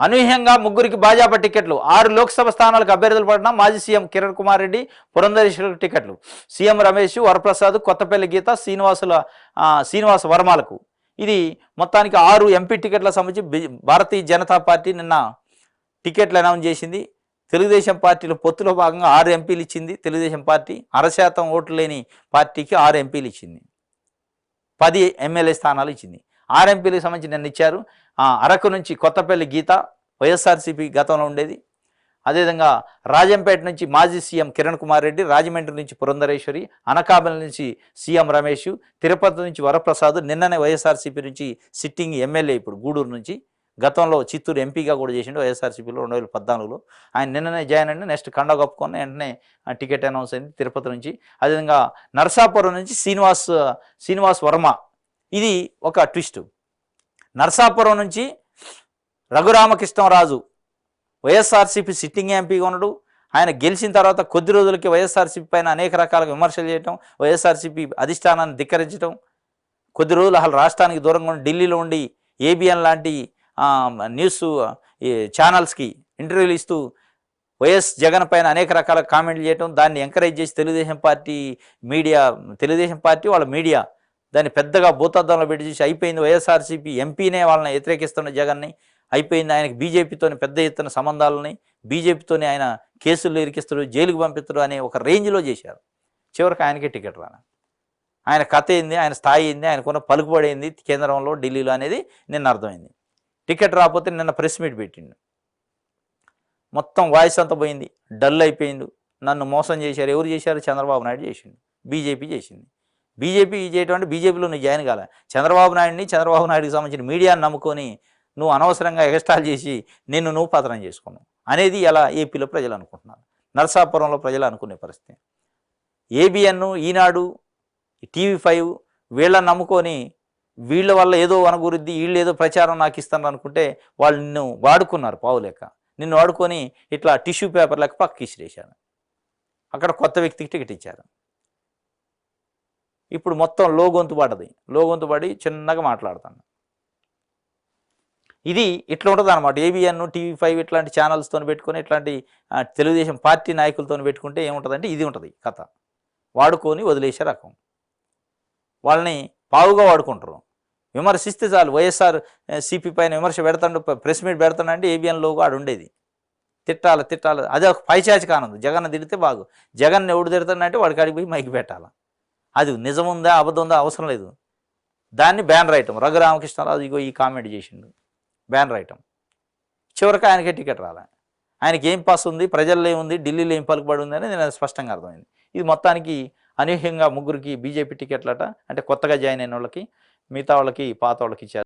అనూహ్యంగా ముగ్గురికి భాజపా టికెట్లు 6 లోక్సభ స్థానాలకు అభ్యర్థులు పడిన మాజీ సీఎం కిరణ్ కుమార్ రెడ్డి పురంధరేశ్వరికి టికెట్లు సీఎం రమేష్ వరప్రసాద్ కొత్తపల్లి గీత శ్రీనివాస వర్మలకు ఇది మొత్తానికి 6 ఎంపీ టికెట్ల సంబంధించి భారతీయ జనతా పార్టీ నిన్న టికెట్లు అనౌన్స్ చేసింది. తెలుగుదేశం పార్టీలో పొత్తులో భాగంగా 6 ఎంపీలు ఇచ్చింది. తెలుగుదేశం పార్టీ 0.5% ఓట్లు లేని పార్టీకి 6 ఎంపీలు ఇచ్చింది, 10 ఎమ్మెల్యే స్థానాలు ఇచ్చింది. 6 ఎంపీలకు సంబంధించి నిన్న ఇచ్చారు. అరకు నుంచి కొత్తపల్లి గీత వైఎస్ఆర్సీపీ గతంలో ఉండేది. అదేవిధంగా రాజంపేట నుంచి మాజీ సీఎం కిరణ్ కుమార్ రెడ్డి, రాజమండ్రి నుంచి పురంధరేశ్వరి, అనకాపల్లి నుంచి సీఎం రమేష్, తిరుపతి నుంచి వరప్రసాద్, నిన్ననే వైఎస్ఆర్సీపీ నుంచి సిట్టింగ్ ఎమ్మెల్యే ఇప్పుడు గూడూరు నుంచి, గతంలో చిత్తూరు ఎంపీగా కూడా చేసిండు వైఎస్ఆర్సీపీలో 2014లో. ఆయన నిన్ననే జాయిన్ అండి. నెక్స్ట్ కండ కప్పుకొని వెంటనే టికెట్ అనౌన్స్ అయింది తిరుపతి నుంచి. అదేవిధంగా నరసాపురం నుంచి శ్రీనివాస్ వర్మ, ఇది ఒక ట్విస్ట్. నరసాపురం నుంచి రఘురామకృష్ణరాజు వైఎస్ఆర్సీపీ సిట్టింగ్ ఎంపీగా ఉన్నాడు. ఆయన గెలిచిన తర్వాత కొద్ది రోజులకి వైఎస్ఆర్సీపీ పైన అనేక రకాలుగా విమర్శలు చేయటం, వైఎస్ఆర్సీపీ అధిష్టానాన్ని ధిక్కరించడం, కొద్ది రోజులు అసలు రాష్ట్రానికి దూరంగా ఉండి ఢిల్లీలో ఉండి ఏబిఎన్ లాంటి న్యూస్ ఛానల్స్కి ఇంటర్వ్యూలు ఇస్తూ వైఎస్ జగన్ పైన అనేక రకాల కామెంట్లు చేయటం, దాన్ని ఎంకరేజ్ చేసి తెలుగుదేశం పార్టీ వాళ్ళ మీడియా దాన్ని పెద్దగా భూతద్దంలో పెట్టి చూసి అయిపోయింది, వైఎస్ఆర్సీపీ ఎంపీనే వాళ్ళని వ్యతిరేకిస్తున్న జగన్ని, అయిపోయింది, ఆయనకి బీజేపీతోని పెద్ద ఎత్తున సంబంధాలని, బీజేపీతోని ఆయన కేసుల్లో ఇరికిస్తాడు, జైలుకు పంపిస్తాడు అనే ఒక రేంజ్లో చేశారు. చివరికి ఆయనకే టికెట్ రాను. ఆయన కథ ఏంది, ఆయన స్థాయి ఏంది, ఆయనకున్న పలుకుబడి ఏంది కేంద్రంలో ఢిల్లీలో అనేది నిన్న అర్థమైంది. టికెట్ రాకపోతే నిన్న ప్రెస్ మీట్ పెట్టిండు. మొత్తం వాయిస్ అంతా పోయింది, డల్ అయిపోయిండు. నన్ను మోసం చేశారు. ఎవరు చేశారు? చంద్రబాబు నాయుడు చేసిండు, బీజేపీ చేసింది. బీజేపీ చేయటం అంటే బీజేపీలో నువ్వు జాయిన్ కాలే. చంద్రబాబు నాయుడికి సంబంధించిన మీడియాను నమ్ముకొని నువ్వు అనవసరంగా ఎగస్టాల్ చేసి నువ్వు పతనం చేసుకున్నావు అనేది ఎలా ఏపీలో ప్రజలు అనుకుంటున్నారు, నరసాపురంలో ప్రజలు అనుకునే పరిస్థితి. ఏబిఎన్, ఈనాడు, TV5 వీళ్ళని నమ్ముకొని వీళ్ళ వల్ల ఏదో అనగురుద్ది, వీళ్ళు ఏదో ప్రచారం నాకు ఇస్తాను అనుకుంటే వాళ్ళు నిన్ను వాడుకున్నారు. పావులేక నిన్ను వాడుకొని ఇట్లా టిష్యూ పేపర్ లెక్క పక్కకి ఇసిరేశారు. అక్కడ కొత్త వ్యక్తికి టికెట్ ఇచ్చారు. ఇప్పుడు మొత్తం లోగొంతు పడి చిన్నగా మాట్లాడుతాను. ఇది ఇట్లా ఉంటుంది అనమాట. ఏబిఎన్, TV5 ఇట్లాంటి ఛానల్స్తో పెట్టుకొని ఇట్లాంటి తెలుగుదేశం పార్టీ నాయకులతో పెట్టుకుంటే ఏముంటుందంటే ఇది ఉంటుంది కథ. వాడుకొని వదిలేసే రకం. వాళ్ళని పావుగా వాడుకుంటారు. విమర్శిస్తే చాలు. వైఎస్ఆర్సీపీ పైన విమర్శ పెడతాడు, ప్రెస్ మీట్ పెడతాడంటే ఏబిఎన్ లోగో ఆడు ఉండేది. తిట్టాలి. అదే ఒక పైచాచి కానుంది. జగన్ తిడితే బాగు. జగన్ ఎవడు తిడతాడంటే వాడికి అడిగి పోయి మైకి పెట్టాలి. అది నిజముందా అబద్ధం ఉందా అవసరం లేదు. దాన్ని బ్యాన్ రాయటం. రఘురామకృష్ణరాజు ఇగో ఈ కామెంట్ చేసిండు, బ్యాన్ రాయటం. చివరికి ఆయనకే టికెట్ రాలే. ఆయనకి ఏం పాస్ ఉంది, ప్రజల్లో ఏముంది, ఢిల్లీలో ఏం పలుకుబడి ఉంది అనేది నేను స్పష్టంగా అర్థమైంది. ఇది మొత్తానికి అనూహ్యంగా ముగ్గురికి బీజేపీ టికెట్లట, అంటే కొత్తగా జాయిన్ అయిన వాళ్ళకి, మిగతా వాళ్ళకి పాత వాళ్ళకి ఇచ్చారు.